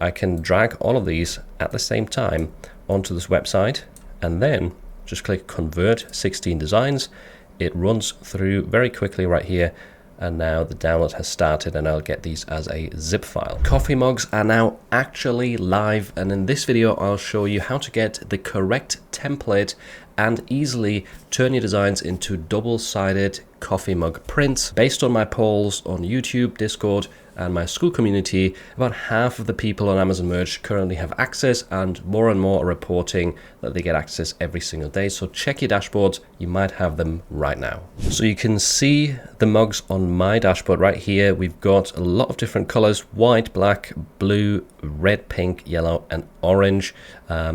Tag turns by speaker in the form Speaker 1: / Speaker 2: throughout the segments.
Speaker 1: I can drag all of these at the same time onto this website and then just click convert 16 designs. It runs through very quickly right here, and now the download has started and I'll get these as a zip file. Coffee mugs are now actually live, and in this video I'll show you how to get the correct template and easily turn your designs into double-sided coffee mug prints. Based on my polls on YouTube, Discord, and my school community, about half of the people on Amazon Merch currently have access, and more are reporting that they get access every single day. So check your dashboards, you might have them right now. So you can see the mugs on my dashboard right here. We've got a lot of different colors: white, black, blue, red, pink, yellow, and orange.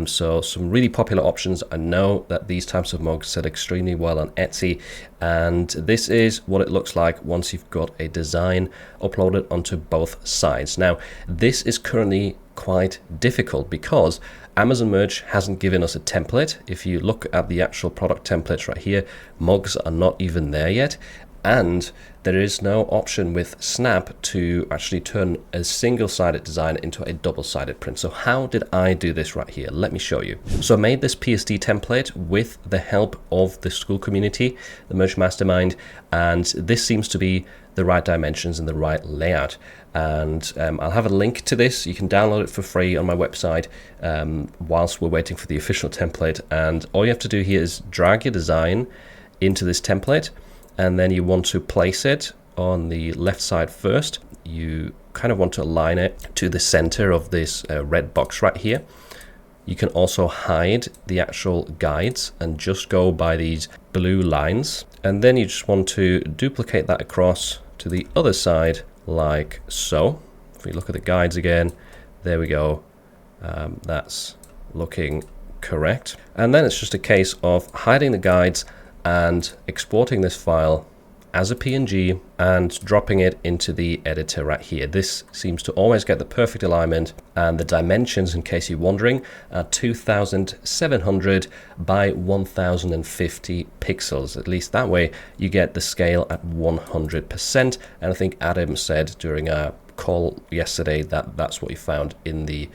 Speaker 1: So some really popular options. I know that these types of mugs sell extremely well on Etsy, and this is what it looks like once you've got a design uploaded onto both sides. Now, this is currently quite difficult because Amazon Merch hasn't given us a template. If you look at the actual product templates right here, mugs are not even there yet. And there is no option with Snap to actually turn a single-sided design into a double-sided print. So how did I do this right here? Let me show you. So I made this PSD template with the help of the school community, the Merch Mastermind, and this seems to be the right dimensions and the right layout. And I'll have a link to this. You can download it for free on my website whilst we're waiting for the official template. And all you have to do here is drag your design into this template, and then you want to place it on the left side first. You kind of want to align it to the center of this red box right here. You can also hide the actual guides and just go by these blue lines. And then you just want to duplicate that across to the other side like so. If we look at the guides again, there we go. That's looking correct. And then it's just a case of hiding the guides and exporting this file as a PNG and dropping it into the editor right here. This seems to always get the perfect alignment, and the dimensions, in case you're wondering, are 2700 by 1050 pixels. At least that way you get the scale at 100%. And I think Adam said during our call yesterday that that's what he found in the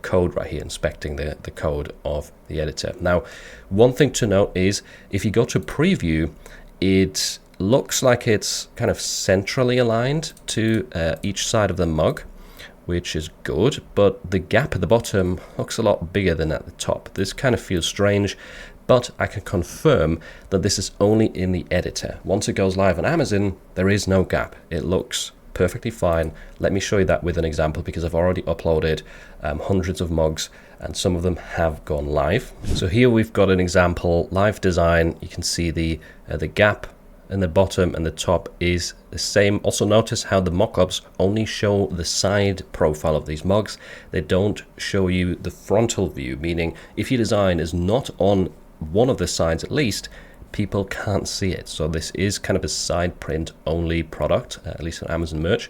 Speaker 1: code right here, inspecting the code of the editor. Now, one thing to note is if you go to preview, it looks like it's kind of centrally aligned to each side of the mug, which is good, but the gap at the bottom looks a lot bigger than at the top. This kind of feels strange, but I can confirm that this is only in the editor. Once it goes live on Amazon, there is no gap. It looks perfectly fine. Let me show you that with an example, because I've already uploaded hundreds of mugs and some of them have gone live. So here we've got an example live design. You can see the gap in the bottom and the top is the same. Also notice how the mock-ups only show the side profile of these mugs. They don't show you the frontal view, meaning if your design is not on one of the sides at least, people can't see it. So this is kind of a side print only product, at least on Amazon Merch.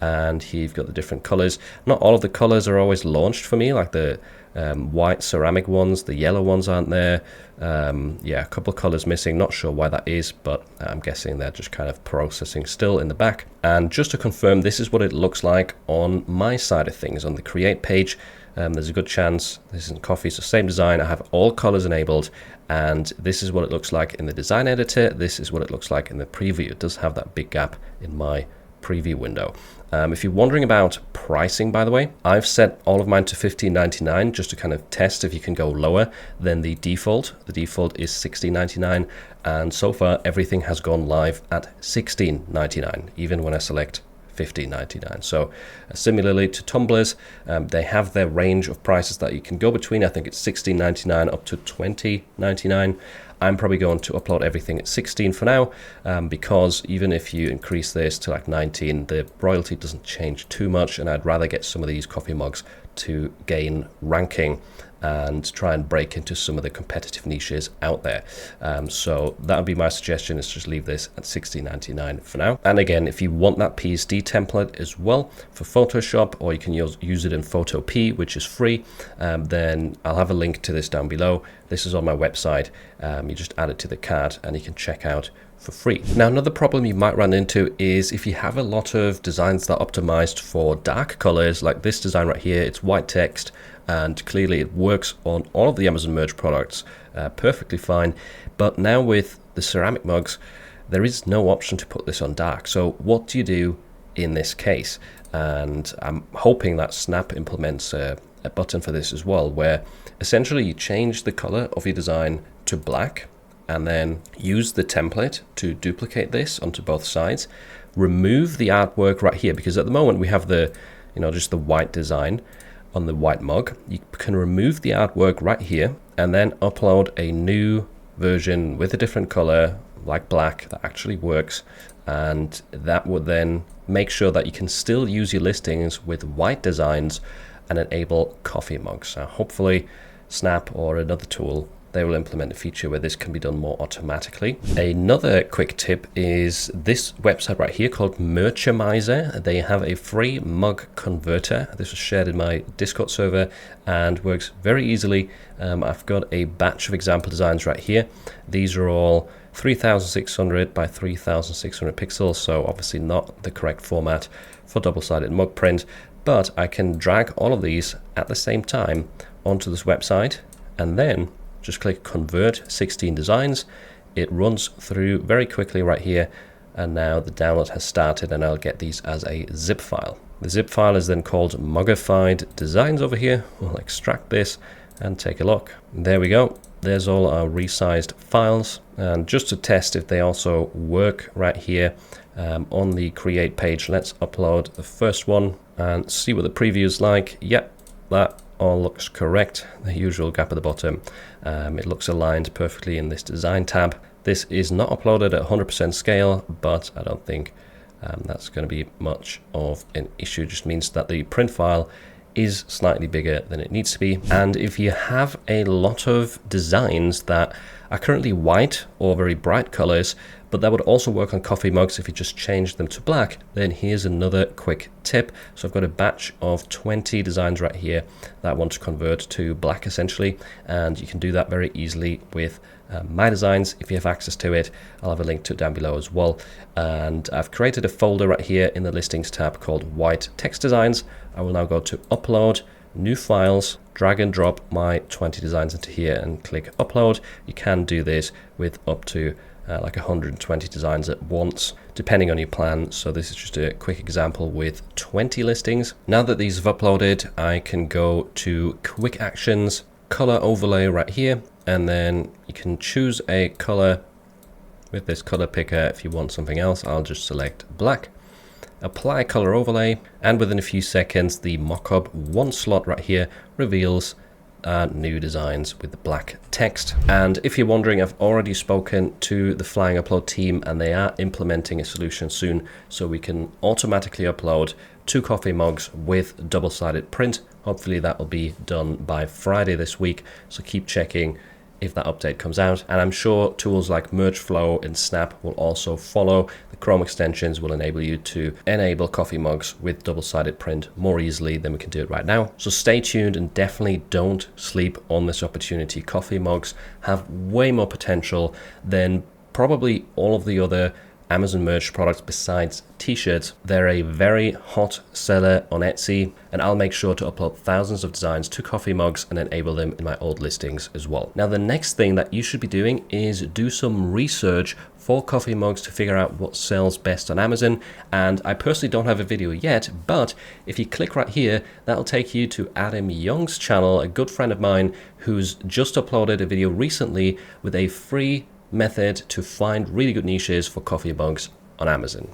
Speaker 1: And here you've got the different colors. Not all of the colors are always launched for me, like the white ceramic ones. The yellow ones aren't there. Yeah, a couple of colors missing. Not sure why that is, but I'm guessing they're just kind of processing still in the back. And just to confirm, this is what it looks like on my side of things. On the create page, there's a good chance this isn't coffee. So same design. I have all colors enabled, and this is what it looks like in the design editor. This is what it looks like in the preview. It does have that big gap in my preview window. If you're wondering about pricing, by the way, I've set all of mine to $15.99 just to kind of test if you can go lower than the default. The default is $16.99, and so far everything has gone live at $16.99, even when I select $15.99. So similarly to tumblers, they have their range of prices that you can go between. I think it's $16.99 up to $20.99. I'm probably going to upload everything at 16 for now, because even if you increase this to like 19, the royalty doesn't change too much, and I'd rather get some of these coffee mugs to gain ranking and try and break into some of the competitive niches out there. So that would be my suggestion, is just leave this at $16.99 for now. And again, if you want that PSD template as well for Photoshop, or you can use it in Photopea, which is free, then I'll have a link to this down below. This is on my website. You just add it to the cart and you can check out for free. Now, another problem you might run into is if you have a lot of designs that are optimized for dark colors, like this design right here, it's white text, and clearly it works on all of the Amazon merch products perfectly fine. But now with the ceramic mugs, there is no option to put this on dark. So what do you do in this case? And I'm hoping that Snap implements a button for this as well, where essentially you change the color of your design to black and then use the template to duplicate this onto both sides. Remove the artwork right here, because at the moment we have the, just the white design on the white mug. You can remove the artwork right here and then upload a new version with a different color, like black, that actually works. And that would then make sure that you can still use your listings with white designs and enable coffee mugs. So hopefully Snap or another tool, they will implement a feature where this can be done more automatically. Another quick tip is this website right here called Merchamizer. They have a free mug converter. This was shared in my Discord server and works very easily. I've got a batch of example designs right here. These are all 3600 by 3600 pixels, so obviously not the correct format for double-sided mug print, but I can drag all of these at the same time onto this website and then just click convert 16 designs. It runs through very quickly right here, and now the download has started and I'll get these as a zip file. The zip file is then called Mugified Designs over here. We'll extract this and take a look. There we go. There's all our resized files, and just to test if they also work right here on the create page, let's upload the first one and see what the preview is like. Yep, that all looks correct. The usual gap at the bottom. It looks aligned perfectly in this design tab. This is not uploaded at 100% scale, but I don't think that's going to be much of an issue. It just means that the print file is slightly bigger than it needs to be. And if you have a lot of designs that are currently white or very bright colors, but that would also work on coffee mugs if you just change them to black, then here's another quick tip. So I've got a batch of 20 designs right here that I want to convert to black essentially, and you can do that very easily with my designs. If you have access to it, I'll have a link to it down below as well. And I've created a folder right here in the listings tab called white text designs. I will now go to upload, new files, drag and drop my 20 designs into here and click upload. You can do this with up to like 120 designs at once, depending on your plan. So this is just a quick example with 20 listings. Now that these have uploaded, I can go to quick actions, color overlay right here, and then you can choose a color with this color picker. If you want something else, I'll just select black, apply color overlay, and within a few seconds the mockup one slot right here reveals new designs with the black text. And if you're wondering, I've already spoken to the Flying Upload team and they are implementing a solution soon so we can automatically upload 2 coffee mugs with double-sided print. Hopefully that will be done by Friday this week, so keep checking if that update comes out. And I'm sure tools like Mergeflow and Snap will also follow. The Chrome extensions will enable you to enable coffee mugs with double-sided print more easily than we can do it right now. So stay tuned and definitely don't sleep on this opportunity. Coffee mugs have way more potential than probably all of the other Amazon merch products besides t-shirts. They're a very hot seller on Etsy, and I'll make sure to upload thousands of designs to coffee mugs and enable them in my old listings as well. Now, the next thing that you should be doing is do some research for coffee mugs to figure out what sells best on Amazon. And I personally don't have a video yet, but if you click right here, that'll take you to Adam Young's channel, a good friend of mine who's just uploaded a video recently with a free method to find really good niches for coffee mugs on Amazon.